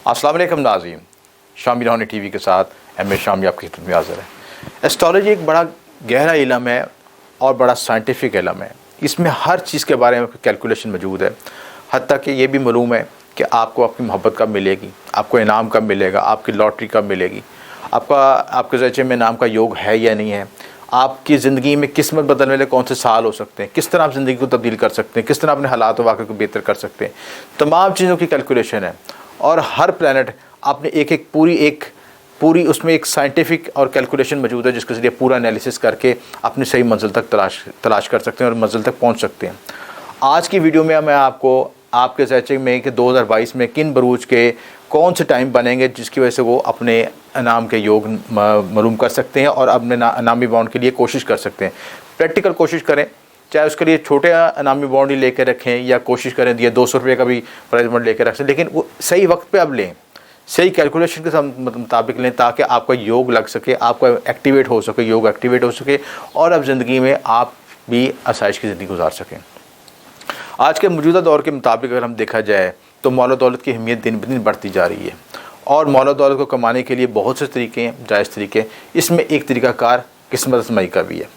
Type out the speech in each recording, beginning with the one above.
अस्सलाम वालेकुम नाज़रीन, शामी रोहानी टीवी के साथ एम ए शामी आपकी खिदमत में हाज़िर है। एस्ट्रोलॉजी एक बड़ा गहरा इल्म है और बड़ा साइंटिफिक इल्म है। इसमें हर चीज़ के बारे में कैलकुलेशन मौजूद है। हत्ता कि ये भी मालूम है कि आपको आपकी मोहब्बत कब मिलेगी, आपको इनाम कब मिलेगा, आपकी लॉटरी कब मिलेगी, आपके ज़रिए में इनाम का योग है या नहीं है, आपकी ज़िंदगी में किस्मत बदलने वाले कौन से साल हो सकते हैं, किस तरह आप ज़िंदगी को तब्दील कर सकते हैं, किस तरह अपने हालात वाक़े को बेहतर कर सकते हैं। तमाम चीज़ों की कैलकुलेशन है और हर प्लैनेट आपने एक पूरी उसमें एक साइंटिफिक और कैलकुलेशन मौजूद है जिसके ज़रिए पूरा एनालिसिस करके अपनी सही मंजिल तक तलाश कर सकते हैं और मंजिल तक पहुंच सकते हैं। आज की वीडियो में मैं आपको आपके ज़रिए में कि 2022 में किन बरूज के कौन से टाइम बनेंगे जिसकी वजह से वो अपने इनाम के योग मालूम कर सकते हैं और अपने इनामी बॉन्ड के लिए कोशिश कर सकते हैं। प्रैक्टिकल कोशिश करें, चाहे उसके लिए छोटे इनामी बॉन्ड ही लेकर रखें या कोशिश करें दिए 200 रुपये का भी प्राइज बॉन्ड लेकर रखें, लेकिन वो सही वक्त पे अब लें, सही कैलकुलेशन के मुताबिक लें ताकि आपका योग लग सके, आपका एक्टिवेट हो सके, योग एक्टिवेट हो सके और अब ज़िंदगी में आप भी आसाइश की ज़िंदगी गुजार सकें। आज के मौजूदा दौर के मुताबिक अगर हम देखा जाए तो मौल दौलत की अहमियत दिन ब दिन बढ़ती जा रही है और मौल दौलत को कमाने के लिए बहुत से तरीके हैं, जायज़ तरीके। इसमें एक तरीक़ाकार किस्मत आज़माई का भी है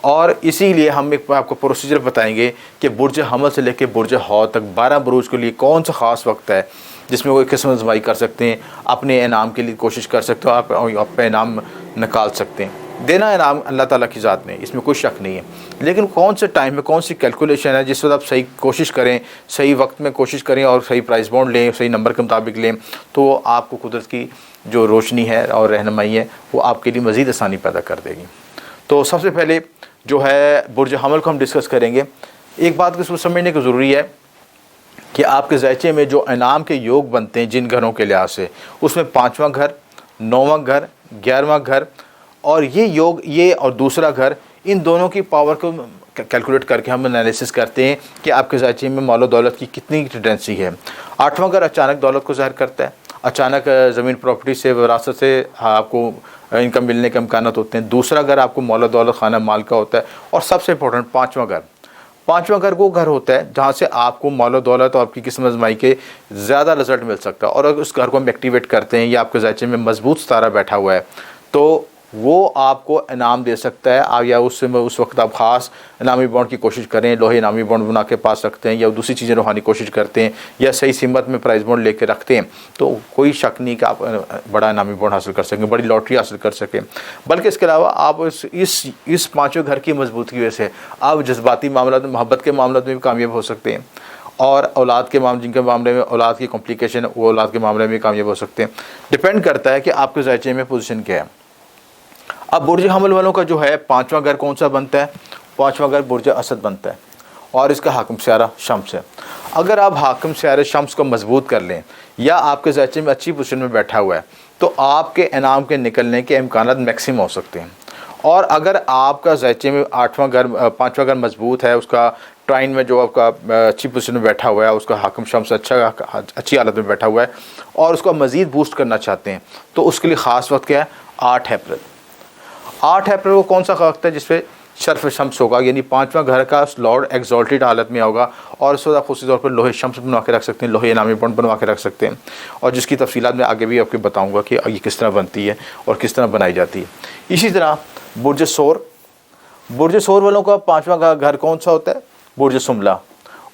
और इसीलिए हम एक आपको प्रोसीजर बताएंगे कि बुर्ज हमल से लेकर बुर्ज हौद तक 12 बुरूज के लिए कौन सा ख़ास वक्त है जिसमें वो किस्मत आज़माई कर सकते हैं, अपने इनाम के लिए कोशिश कर सकते हो, आप अपना इनाम निकाल सकते हैं। देना इनाम अल्लाह ताला की ज़ात में, इसमें कोई शक नहीं है, लेकिन कौन से टाइम में कौन सी कैलकुलेशन है जिस वक्त आप सही कोशिश करें, सही वक्त में कोशिश करें और सही प्राइस बॉन्ड लें, सही नंबर के मुताबिक लें तो आपको कुदरत की जो रोशनी है और रहनुमाई है वो आपके लिए मज़ीद आसानी पैदा कर देगी। तो सबसे पहले जो है बुर्ज हमल को हम डिस्कस करेंगे। एक बात को समझने की ज़रूरी है कि आपके ज़ायचे में जो इनाम के योग बनते हैं जिन घरों के लिहाज से, उसमें 5वां घर, 9वां घर, 11वां घर और ये योग, ये और दूसरा घर, इन दोनों की पावर को कैलकुलेट करके हम एनालिसिस करते हैं कि आपके ज़ायचे में मौल दौलत की कितनी टेंडेंसी है। 8वां घर अचानक दौलत को ज़ाहिर करता है, अचानक ज़मीन प्रॉपर्टी से, विरासत से आपको इनकम मिलने के इम्कान होते हैं। दूसरा घर आपको मौल दौलत खाना माल का होता है और सबसे इम्पोर्टेंट पाँचवां घर वो घर होता है जहाँ से आपको मौल दौलत और आपकी किस्मत आज़माई के ज़्यादा रिजल्ट मिल सकता है। और अगर उस घर को हम एक्टिवेट करते हैं या आपके ज़ायचे में मजबूत सितारा बैठा हुआ है तो वो आपको इनाम दे सकता है। आप या उस वक्त आप ख़ास इनामी बॉन्ड की कोशिश करें, लोहे इनामी बॉन्ड बना के पा सकते हैं या दूसरी चीज़ें रूहानी कोशिश करते हैं या सही सीमत में प्राइस बॉन्ड लेके रखते हैं तो कोई शक नहीं कि आप बड़ा इनामी बॉन्ड हासिल कर सकें, बड़ी लॉटरी हासिल कर सकें। बल्कि इसके अलावा आप इस पाँचों घर की मजबूती की वजह से आप जज्बाती मामला में, मोहब्बत के मामलों में भी कामयाब हो सकते हैं और औलाद के मामले, जिनके मामले में औलाद की कॉम्प्लिकेशन, वो औलाद के मामले में कामयाब हो सकते हैं। डिपेंड करता है कि आपके ज़ायचे में पोजीशन क्या है। अब बुर्ज हमल वालों का जो है 5वां घर कौन सा बनता है? 5वां घर बुर्ज असद बनता है और इसका हाकिम स्यारा शम्स है। अगर आप हाकिम स्यारे शम्स को मजबूत कर लें या आपके ज़ायचे में अच्छी पोजीशन में बैठा हुआ है तो आपके इनाम के निकलने के इम्कानात मैक्सिमम हो सकते हैं। और अगर आपका ज़ायचे में 5वां घर मजबूत है, उसका ट्राइन में जो आपका अच्छी पोजीशन में बैठा हुआ है, उसका हाकिम शम्स अच्छी हालत में बैठा हुआ है और उसको मज़ीद बूस्ट करना चाहते हैं तो उसके लिए ख़ास वक्त क्या है? 8 अप्रैल। 8 अप्रैल को कौन सा वक्त है जिसपे शर्फ शम्स होगा, यानी 5वां घर का लॉर्ड एक्सॉल्टेड हालत में होगा और उस वक्त खुशी तौर पर लोहे शम्स बनवा के रख सकते हैं, लोहे इनामी बॉन्ड बनवा के रख सकते हैं और जिसकी तफसीलात मैं आगे भी आपको बताऊंगा कि ये किस तरह बनती है और किस तरह बनाई जाती है। इसी तरह बुर्ज सोर वालों का 5वां घर कौन सा होता है? बुर्ज सुमला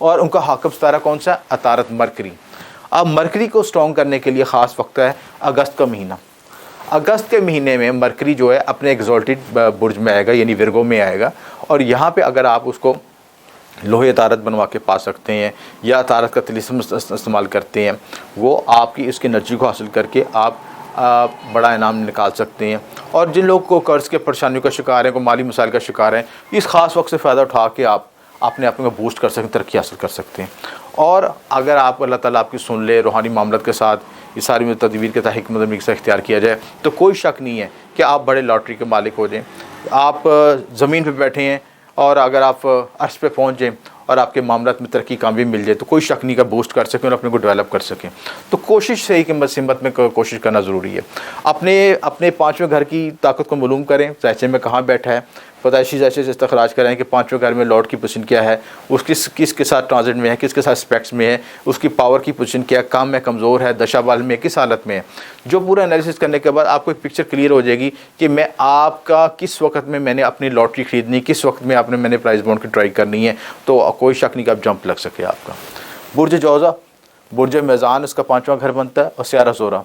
और उनका हाकिम सितारा कौन सा? अतारत मरकरी। अब मरकरी को स्ट्रॉन्ग करने के लिए ख़ास वक्त है अगस्त का महीना। अगस्त के महीने में मरकरी जो है अपने एक्सॉल्टेड बुर्ज में आएगा, यानी विर्गो में आएगा और यहाँ पे अगर आप उसको लोहे तारत बनवा के पा सकते हैं या तारत का तिलिस्म इस्तेमाल करते हैं, वो आपकी इसकी एनर्जी को हासिल करके आप बड़ा इनाम निकाल सकते हैं। और जिन लोग को कर्ज़ के परेशानियों का शिकार हैं, को माली मसाइल का शिकार हैं, इस ख़ास वक्त से फ़ायदा उठा के आप अपने आप को बूस्ट कर सकते, तरक्की हासिल कर सकते हैं। और अगर आप अल्लाह ताला आपकी सुन ले, रूहानी मामलत के साथ ये सारी तदबीर के तहत हिकमत से इख्तियार किया जाए तो कोई शक नहीं है कि आप बड़े लॉटरी के मालिक हो जाएं। आप ज़मीन पे बैठे हैं और अगर आप अर्श पे पहुंच जाएं और आपके मामलत में तरक्की कामयाबी मिल जाए तो कोई शक नहीं का बूस्ट कर सकें और अपने को डेवलप कर सकें। तो कोशिश सही कि सिमत में कोशिश करना ज़रूरी है। अपने 5वें घर की ताकत को मालूम करें, ज़ायचे में कहाँ बैठा है, पैदाइशी जायचे से इस्तखराज करें कि पाँचवें घर में लॉर्ड की पोजीशन क्या है, उसकी किसके साथ ट्रांजिट में है, किसके साथ स्पेक्ट्स में है, उसकी पावर की पोजीशन क्या है, काम में कमज़ोर है, दशा बाल में किस हालत में है। जो पूरा एनालिसिस करने के बाद आपको एक पिक्चर क्लियर हो जाएगी कि मैं आपका किस वक्त में मैंने अपनी लॉटरी ख़रीदनी, किस वक्त में मैंने प्राइस बॉन्ड की ट्राई करनी है। तो कोई शक नहीं कि आप जंप लग सके आपका। बुर्ज जौज़ा, बुर्ज मेज़ान इसका 5वां घर बनता है। और स्यारा ज़ोहरा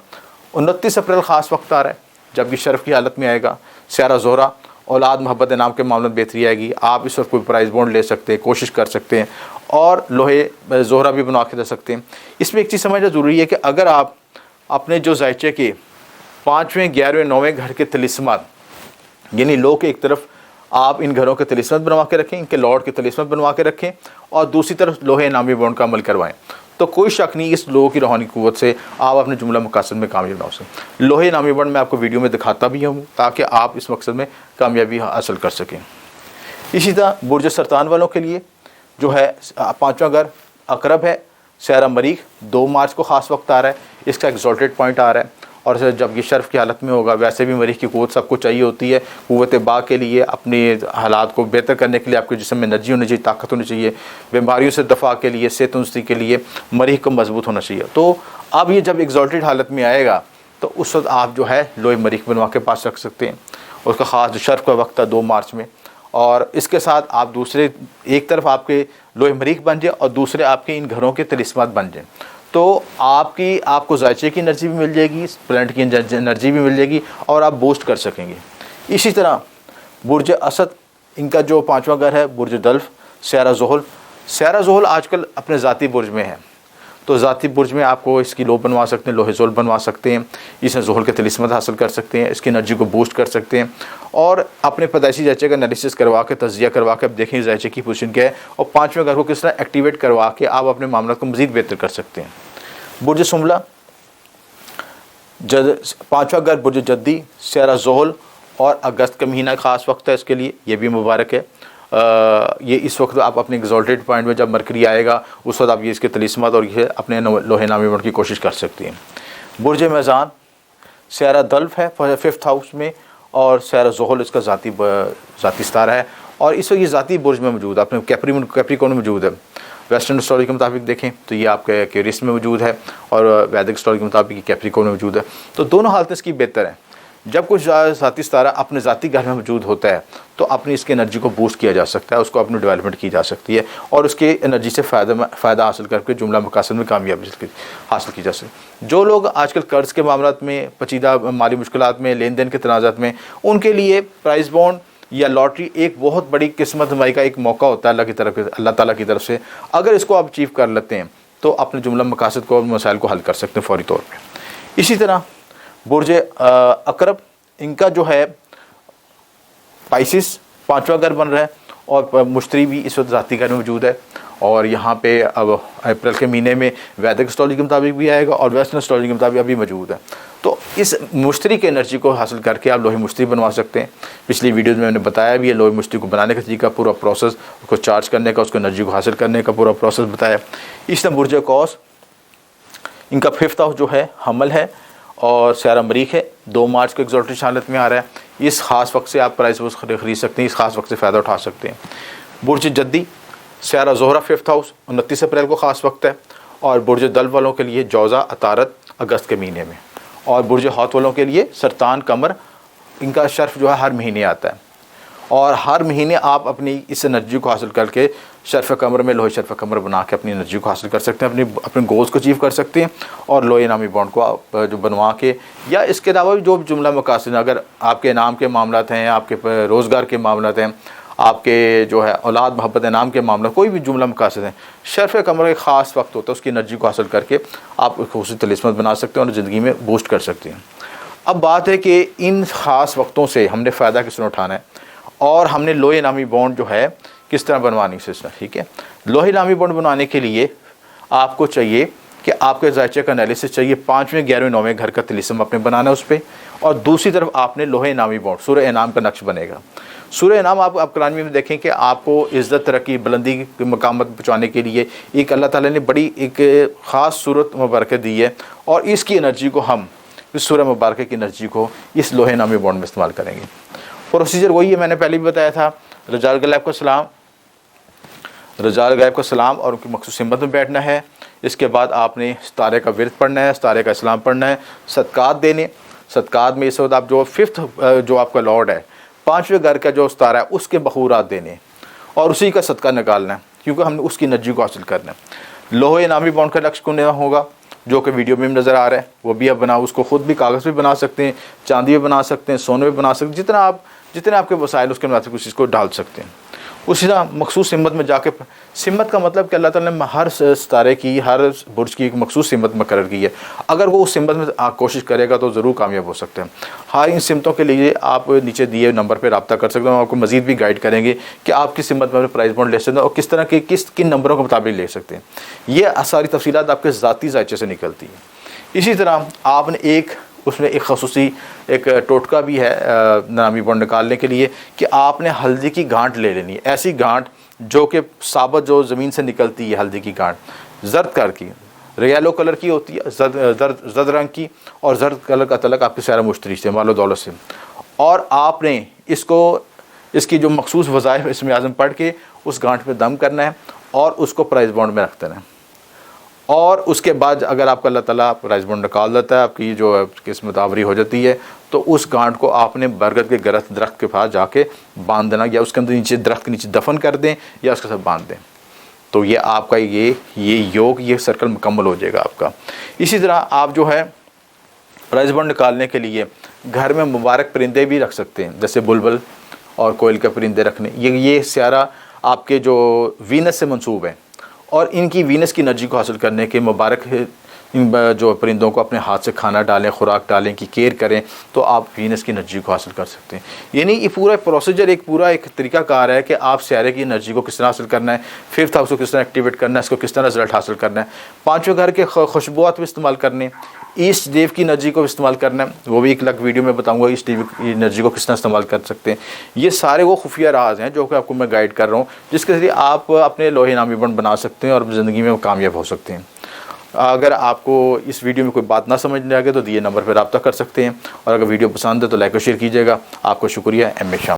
29 अप्रैल ख़ास वक्त आ रहा है जब ये शर्फ़ की हालत में आएगा। स्यारा ज़ोहरा औलाद मोहब्बत नाम के मामले में बेहतरी आएगी। आप इस वक्त कोई प्राइस बॉन्ड ले सकते हैं, कोशिश कर सकते हैं और लोहे ज़ोहरा भी बनवा के दे सकते हैं। इसमें एक चीज़ समझना ज़रूरी है कि अगर आप अपने जो जायचे के 5वें 11वें 9वें घर के तिलिस्मात, यानी लो के एक तरफ आप इन घरों के तिलिस्मत बनवा के रखें, इनके लॉर्ड के तिलिस्मत बनवा के रखें और दूसरी तरफ लोहे इनामी बॉन्ड का अमल करवाएं, तो कोई शक नहीं इस लोहे की रूहानी क़ुव्वत से आप अपने जुमला मकासद में कामयाब ना हो सकें। लोहे इनामी बॉन्ड मैं आपको वीडियो में दिखाता भी हूँ ताकि आप इस मकसद में कामयाबी हासिल कर सकें। इसी तरह बुर्ज सरतान वालों के लिए जो है 5वां घर अकरब है। स्यारा मरीख 2 मार्च को ख़ास वक्त आ रहा है, इसका एक्सॉल्टेड पॉइंट आ रहा है। और जब ये शर्फ़ की हालत में होगा, वैसे भी मरीख की क़ुव्वत सबको चाहिए होती है। क़ुव्वत बा के लिए, अपने हालात को बेहतर करने के लिए आपके जिस्म में एनर्जी होनी चाहिए, ताकत होनी चाहिए। बीमारियों से दफ़ा के लिए, सेहतुंदस्ती के लिए मरीख को मजबूत होना चाहिए। तो अब ये जब एक्सॉल्टेड हालत में आएगा तो उस वक्त आप जो है लोहे मरीख बनवा के पास रख सकते हैं। उसका ख़ास जो शर्फ़ का वक्त था 2 मार्च में। और इसके साथ आप दूसरे एक तरफ आपके लोहे मरीख बन जाए और दूसरे आपके इन घरों के तिलिस्मात बन जाए, तो आपको जायचे की एनर्जी भी मिल जाएगी, प्लांट की एनर्जी भी मिल जाएगी और आप बूस्ट कर सकेंगे। इसी तरह बुर्ज असद, इनका जो 5वां घर है बुर्ज दल्फ, स्यारा ज़ोहल। स्यारा ज़ोहल आजकल अपने ज़ाती बुर्ज में है, तो ज़ाती बुर्ज में आपको इसकी लो बनवा सकते हैं, लोहे ज़ोल बनवा सकते हैं, इसमें ज़ोहल के तिलिस्मत हासिल कर सकते हैं, इसकी एनर्जी को बूस्ट कर सकते हैं और अपने पैदाइशी जायचे का एनालिसिस करवा के, तज्जिया करवा के अब देखें जायचे की पोजीशन क्या है और 5वें घर को किस तरह एक्टिवेट करवा के आप अपने मामला को मज़ीद बेहतर कर सकते हैं। बुर्ज सुमला 5वां घर बुर्ज जद्दी, स्यारा ज़ोहल और अगस्त का महीना ख़ास वक्त है इसके लिए, ये भी मुबारक है। ये इस वक्त आप अपने एक्सॉल्टेड पॉइंट में जब मरकरी आएगा उस वक्त आप ये इसके तलिस्मत और ये अपने लोहे नामी बॉन्ड की कोशिश कर सकती हैं। बुर्ज मेज़ान स्यारा दल्फ है 5th हाउस में और स्यारा ज़ोहल इसका ज़ाती सितारा है और इस वक्त ये ज़ाती बुर्ज में मौजूद है, अपने कैप्रिकॉर्न में मौजूद है। वेस्टर्न एस्ट्रोलॉजी के मुताबिक देखें तो ये आपके एक्वेरियस में मौजूद है और वैदिक एस्ट्रोलॉजी के मुताबिक कैप्रिकॉर्न में मौजूद है। तो दोनों हालतें इसकी बेहतर हैं। जब कुछ ज़ाती सितारा अपने ज़ाती घर में मौजूद होता है तो अपनी इसकी एनर्जी को बूस्ट किया जा सकता है, उसको अपनी डेवलपमेंट की जा सकती है और उसके एनर्जी से फ़ायदा हासिल करके जुमला मकासद में कामयाबी हासिल की जा सकती है। जो लोग आजकल कर्ज़ के मामलात में, पेचीदा माली मुश्किलात में, लेन देन के तनाज़ात में, उनके लिए प्राइस बॉन्ड या लॉटरी एक बहुत बड़ी किस्मत नमाई का एक मौका होता है अल्लाह ताला की तरफ से। अगर इसको आप अचीव कर लेते हैं तो अपने जुमला मकासद को और मसाइल को हल कर सकते हैं फ़ौरी तौर पे। इसी तरह बुर्ज अकरब, इनका जो है पाइसिस 5वां घर बन रहा है और मुश्तरी भी इस वक्त ज़ाती घर में मौजूद है और यहाँ पे अब अप्रैल के महीने में वैदिक एस्ट्रोलॉजी के मुताबिक भी आएगा और वेस्टर्न एस्ट्रोलॉजी के मुताबिक अभी मौजूद है। तो इस मुश्तरी की एनर्जी को हासिल करके आप लोहे मुश्तरी बनवा सकते हैं। पिछली वीडियोज़ में मैंने बताया भी है लोहे मुश्तरी को बनाने का तरीका, पूरा प्रोसेस, उसको चार्ज करने का, उसको एनर्जी को हासिल करने का पूरा प्रोसेस बताया। इस तरह बुर्ज कौस, इनका 5th हाउस जो है हमल है और स्यारा मरीख है, 2 मार्च को एक्सॉल्टेड हालत में आ रहा है। इस ख़ास वक्त से आप प्राइस खरीद सकते हैं, इस ख़ास वक्त से फ़ायदा उठा सकते हैं। बुर्ज जद्दी स्यारा ज़ोहरा 5th हाउस 29 अप्रैल को ख़ास वक्त है और बुर्ज दल्फ वालों के लिए जौज़ा अतारत अगस्त के महीने में और बुर्ज हौत वालों के लिए सरतान कमर, इनका शर्फ जो है हर महीने आता है और हर महीने आप अपनी इस एनर्जी को हासिल करके शर्फ कमर में लोहे शर्फ कमर बना के अपनी एनर्जी को हासिल कर सकते हैं, अपने गोल्स को अचीव कर सकते हैं और लोहे इनामी बॉन्ड को आप जो बनवा के, या इसके अलावा भी जो जुमला मकासद, अगर आपके इनाम के मामलात हैं, आपके रोज़गार के मामलात हैं, आपके जो है औलाद मोहब्बत इनाम के मामला, कोई भी जुमला मकासद हैं, शर्फ कमर एक ख़ास वक्त होता है, उसकी एनर्जी को हासिल करके आप खूबसूरत तलिस्मत बना सकते हैं और ज़िंदगी में बूस्ट कर सकते हैं। अब बात है कि इन ख़ास वक्तों से हमने फ़ायदा किस तरह उठाना है और हमने लोहे इनामी बॉन्ड जो है किस तरह बनवानी सिस्टम। ठीक है, लोहे इनामी बॉन्ड बनवाने के लिए आपको चाहिए कि आपके जायचे का एनालिसिस चाहिए, 5वें 11वें 9वें घर का तिलिस्म आपने बनाना है उस पर, और दूसरी तरफ आपने लोहे इनामी बॉन्ड सूरह इनाम का नक्श बनेगा। सूरह इनाम आप कुरान में देखें कि आपको इज़्ज़त, तरक्की, बुलंदी की मकामत पहुँचाने के लिए एक अल्लाह ताला ने बड़ी एक ख़ास सूरत मुबारक दी है और इसकी एनर्जी को हम, इस सूरह मुबारक की एनर्जी को इस लोहे इनामी बॉन्ड में इस्तेमाल करेंगे। प्रोसीजर वही है, मैंने पहले भी बताया था। रजाल गैब का सलाम, रजाल गैब का सलाम और उनकी मखसूस हिम्मत में बैठना है। इसके बाद आपने सितारे का विर्द पढ़ना है, सितारे का इस्लाम पढ़ना है, सदक़ात देने। सदक़ात में इस वक्त आप जो 5th जो आपका लॉर्ड है, 5वें घर का जो सितारा है उसके बखूरात देने और उसी का सदका निकालना है, क्योंकि हमने उसकी एनर्जी को हासिल करना है। लोहे इनामी बॉन्ड का लक्ष्य को होगा, जो कि वीडियो में नज़र आ रहा है, वो भी आप बनाओ। उसको ख़ुद भी कागज़ पे बना सकते हैं, चांदी पे बना सकते हैं, सोने पे बना सकते हैं, जितना आपके वसाइल उसके मुताबिक उस चीज़ को डाल सकते हैं। उसी तरह मखसूस हिम्मत में जाके, हिम्मत का मतलब कि अल्लाह ताला ने हर सितारे की, हर बुर्ज की एक मखसूस हिम्मत मुकर्रर की है। अगर वो उस हिम्मत में कोशिश करेगा तो ज़रूर कामयाब हो सकते हैं। हाँ, इन सिमतों के लिए आप नीचे दिए नंबर पर रब्ता कर सकते हैं। हम आपको मज़ीद भी गाइड करेंगे कि आप किस हिम्मत में प्राइस बॉन्ड ले सकते हैं और किस तरह के किन नंबरों के मुताबिक ले सकते हैं। ये सारी तफसीलात आपके ज़ाती जायचे से निकलती हैं। इसी तरह आपने उसमें एक खसूसी एक टोटका भी है नामी बॉन्ड निकालने के लिए कि आपने हल्दी की गांठ ले लेनी है। ऐसी गांठ जो कि साबुत जो ज़मीन से निकलती है, हल्दी की गांठ जर्द कलर की, येलो कलर की होती है, जर्द रंग की, और जर्द कलर का तलक आपके सारा मुश्तरी से, मालो दौलत से। और आपने इसकी जो मखसूस वज़ाइफ इसमें आज़म पढ़ के उस गांठ पे दम करना है और उसको प्राइस बॉन्ड में रख देना है। और उसके बाद अगर आपका अल्लाह ताला प्राइस बॉन्ड निकाल देता है, आपकी जो किस्मत आवरी हो जाती है, तो उस गांठ को आपने बरगद के दरख्त के पास जाके बांध देना, या उसके अंदर नीचे दरख्त के नीचे दफन कर दें या उसके साथ बांध दें। तो ये आपका ये योग, ये सर्कल मुकम्मल हो जाएगा आपका। इसी तरह आप जो है प्राइस बॉन्ड निकालने के लिए घर में मुबारक परिंदे भी रख सकते हैं, जैसे बुलबुल और कोयल के परिंदे रखने। ये स्यारा आपके जो वीनस से मंसूब है और इनकी वीनस की एनर्जी को हासिल करने के मुबारक इन जो परिंदों को अपने हाथ से खाना डालें, खुराक डालें, की केयर करें, तो आप वीनस की एनर्जी को हासिल कर सकते हैं। यानी ये पूरा प्रोसीजर एक तरीक़ाकार है कि आप स्यारे की एनर्जी को किस तरह हासिल करना है, 5th हाउस को किस तरह एक्टिवेट करना है, इसको किस तरह रिजल्ट हासिल करना है, 5वें घर के खुशबुआत भी इस्तेमाल करने, ईस्ट देव की एनर्जी को इस्तेमाल करना है, वो भी एक अलग वीडियो में बताऊंगा ईस्ट देव की एनर्जी को किस तरह इस्तेमाल कर सकते हैं। ये सारे वो खुफिया राज हैं जो कि आपको मैं गाइड कर रहा हूँ, जिसके ज़रिए आप अपने लोहे नामी बॉन्ड बना सकते हैं और ज़िंदगी में कामयाब हो सकते हैं। अगर आपको इस वीडियो में कोई बात ना समझ में आ गई तो दिए नंबर पर रब्ता कर सकते हैं, और अगर वीडियो पसंद है तो लाइक और शेयर कीजिएगा। आपको शुक्रिया। एम ए शाम।